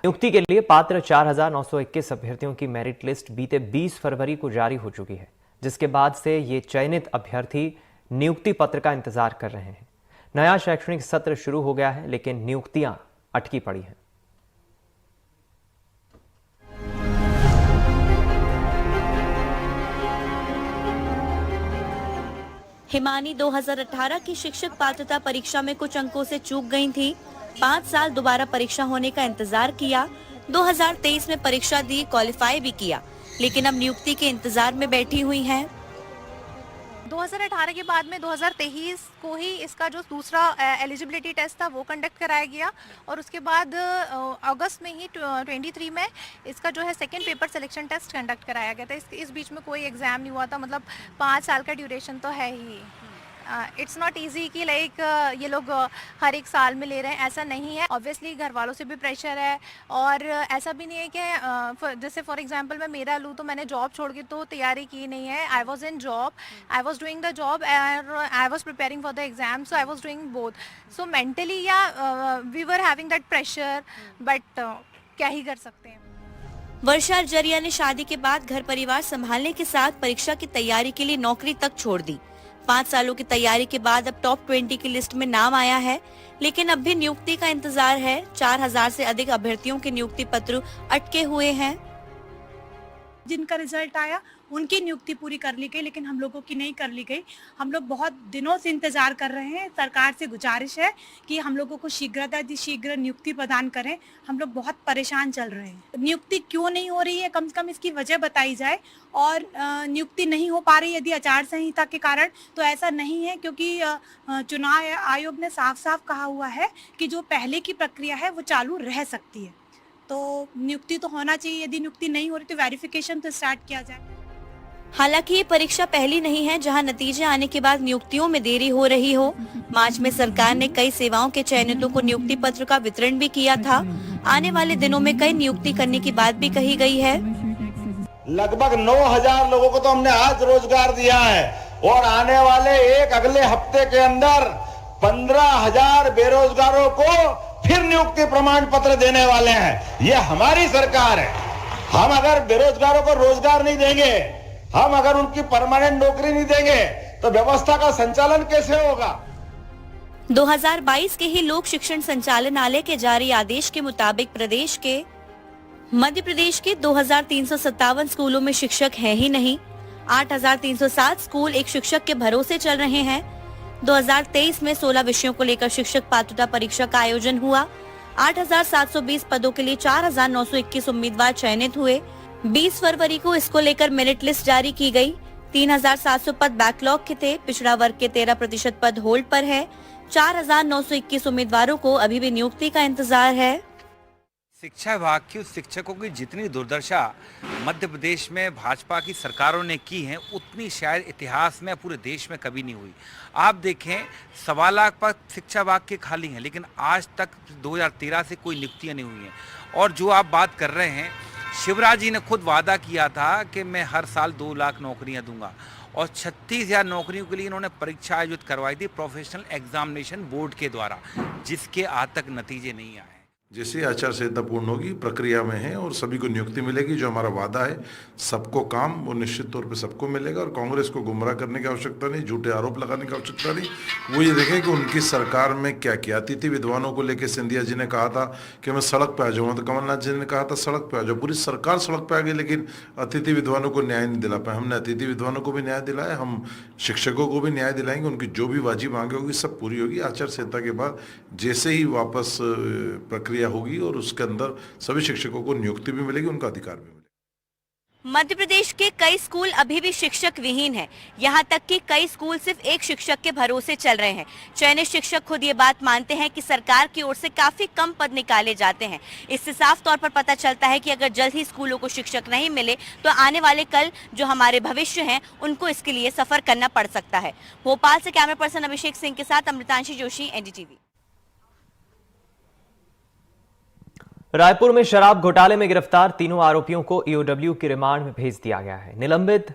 नियुक्ति के लिए पात्र 4,921 अभ्यर्थियों की मेरिट लिस्ट बीते 20 फरवरी को जारी हो चुकी है, जिसके बाद से ये चयनित अभ्यर्थी नियुक्ति पत्र का इंतजार कर रहे हैं। नया शैक्षणिक सत्र शुरू हो गया है, लेकिन नियुक्तियां अटकी पड़ी हैं। हिमानी 2018 की शिक्षक पात्रता परीक्षा में कुछ अंकों से चूक गई थी। 5 साल दोबारा परीक्षा होने का इंतजार किया। 2023 में परीक्षा दी, क्वालिफाई भी किया, लेकिन अब नियुक्ति के इंतजार में बैठी हुई हैं। 2018 के बाद में 2023 को ही इसका जो दूसरा एलिजिबिलिटी टेस्ट था वो कंडक्ट कराया गया और उसके बाद अगस्त में ही 23 में इसका जो है second paper selection test conduct कराया गया था। इस बीच में कोई एग्ज़ाम नहीं हुआ था। मतलब 5 साल का ड्यूरेशन तो है ही। इट्स नॉट इजी कि लाइक ये लोग हर एक साल में ले रहे हैं, ऐसा नहीं है। ऑब्वियसली घर वालों से भी प्रेशर है और ऐसा भी नहीं है कि जैसे फॉर एग्जांपल मैं मेरा लूँ तो मैंने जॉब छोड़ के तो तैयारी की नहीं है। I was in job, I was doing the job and I was preparing for the exam, so I was doing both. So mentally या we were having that pressure, but क्या ही कर सकते हैं। वर्षा अर्जरिया ने शादी के बाद घर परिवार संभालने के साथ परीक्षा की तैयारी के लिए नौकरी तक छोड़ दी। 5 सालों की तैयारी के बाद अब टॉप 20 की लिस्ट में नाम आया है, लेकिन अब भी नियुक्ति का इंतजार है। 4,000 से अधिक अभ्यर्थियों के नियुक्ति पत्र अटके हुए हैं। जिनका रिजल्ट आया उनकी नियुक्ति पूरी कर ली गई, लेकिन हम लोगों की नहीं कर ली गई। हम लोग बहुत दिनों से इंतजार कर रहे हैं। सरकार से गुजारिश है कि हम लोगों को शीघ्र नियुक्ति प्रदान करें। हम लोग बहुत परेशान चल रहे हैं। नियुक्ति क्यों नहीं हो रही है, कम से कम इसकी वजह बताई जाए। और नियुक्ति नहीं हो पा रही यदि आचार संहिता के कारण, तो ऐसा नहीं है, क्योंकि चुनाव आयोग ने साफ साफ कहा हुआ है कि जो पहले की प्रक्रिया है वो चालू रह सकती है। तो नियुक्ति तो होना चाहिए। यदि नियुक्ति नहीं हो रही तो वेरिफिकेशन तो स्टार्ट किया जाए। हालांकि ये परीक्षा पहली नहीं है जहां नतीजे आने के बाद नियुक्तियों में देरी हो रही हो। मार्च में सरकार ने कई सेवाओं के चयनितों को नियुक्ति पत्र का वितरण भी किया था। आने वाले दिनों में कई नियुक्ति करने की बात भी कही गई है। लगभग 9,000 लोगों को तो हमने आज रोजगार दिया है और आने वाले अगले हफ्ते के अंदर 15,000 बेरोजगारों को फिर नियुक्ति प्रमाण पत्र देने वाले हैं। ये हमारी सरकार है। हम अगर बेरोजगारों को रोजगार नहीं देंगे, हम अगर उनकी परमानेंट नौकरी नहीं देंगे, तो व्यवस्था का संचालन कैसे होगा। 2022 के ही लोक शिक्षण संचालनालय के जारी आदेश के मुताबिक मध्य प्रदेश के 2,357 स्कूलों में शिक्षक हैं ही नहीं। 8,307 स्कूल एक शिक्षक के भरोसे चल रहे हैं। 2023 में 16 विषयों को लेकर शिक्षक पात्रता परीक्षा का आयोजन हुआ। 8,720 पदों के लिए 4,921 उम्मीदवार चयनित हुए। 20 फरवरी को इसको लेकर मेरिट लिस्ट जारी की गई। 3,700 पद बैकलॉग के थे। पिछड़ा वर्ग के 13% पद होल्ड पर है। 4,921 उम्मीदवारों को अभी भी नियुक्ति का इंतजार है। शिक्षा विभाग की शिक्षकों की जितनी दुर्दशा मध्य प्रदेश में भाजपा की सरकारों ने की है, उतनी शायद इतिहास में पूरे देश में कभी नहीं हुई। आप देखें, 1.25 लाख पद शिक्षा विभाग के खाली हैं, लेकिन आज तक 2013 से कोई नियुक्तियां नहीं हुई हैं। और जो आप बात कर रहे हैं, शिवराज जी ने खुद वादा किया था कि मैं हर साल 2 लाख नौकरियां दूंगा और 36,000 नौकरियों के लिए इन्होंने परीक्षा आयोजित करवाई थी प्रोफेशनल एग्जामिनेशन बोर्ड के द्वारा, जिसके आज तक नतीजे नहीं आए। जैसे आचार संहिता पूर्ण होगी, प्रक्रिया में है और सभी को नियुक्ति मिलेगी। जो हमारा वादा है सबको काम, वो निश्चित तौर पे सबको मिलेगा। और कांग्रेस को गुमराह करने की आवश्यकता नहीं, झूठे आरोप लगाने की आवश्यकता नहीं। वो ये देखें कि उनकी सरकार में क्या किया। अतिथि विद्वानों को लेकर सिंधिया जी ने कहा था कि मैं सड़क पर आ जाऊँगा, तो कमलनाथ जी ने कहा था सड़क पर आ जाओ। पूरी सरकार सड़क पर आ गई, लेकिन अतिथि विद्वानों को न्याय नहीं दिला पाए। हमने अतिथि विद्वानों को भी न्याय दिलाया, हम शिक्षकों को भी न्याय दिलाएंगे। उनकी जो भी वाजिब मांगे होगी सब पूरी होगी। आचार संहिता के बाद जैसे ही वापस प्रक्रिया होगी और उसके अंदर सभी शिक्षकों को नियुक्ति भी मिलेगी, उनका अधिकार भी मिलेगा। मध्य प्रदेश के कई स्कूल अभी भी शिक्षक विहीन हैं। यहाँ तक कि कई स्कूल सिर्फ एक शिक्षक के भरोसे चल रहे हैं। चयनित शिक्षक खुद ये बात मानते हैं कि सरकार की ओर से काफी कम पद निकाले जाते हैं। इससे साफ तौर पर पता चलता है कि अगर जल्द ही स्कूलों को शिक्षक नहीं मिले तो आने वाले कल जो हमारे भविष्य हैं उनको इसके लिए सफर करना पड़ सकता है। भोपाल से कैमरा पर्सन अभिषेक सिंह के साथ अमृतांशी जोशी, एनडीटीवी। रायपुर में शराब घोटाले में गिरफ्तार तीनों आरोपियों को ईओडब्ल्यू की रिमांड में भेज दिया गया है। निलंबित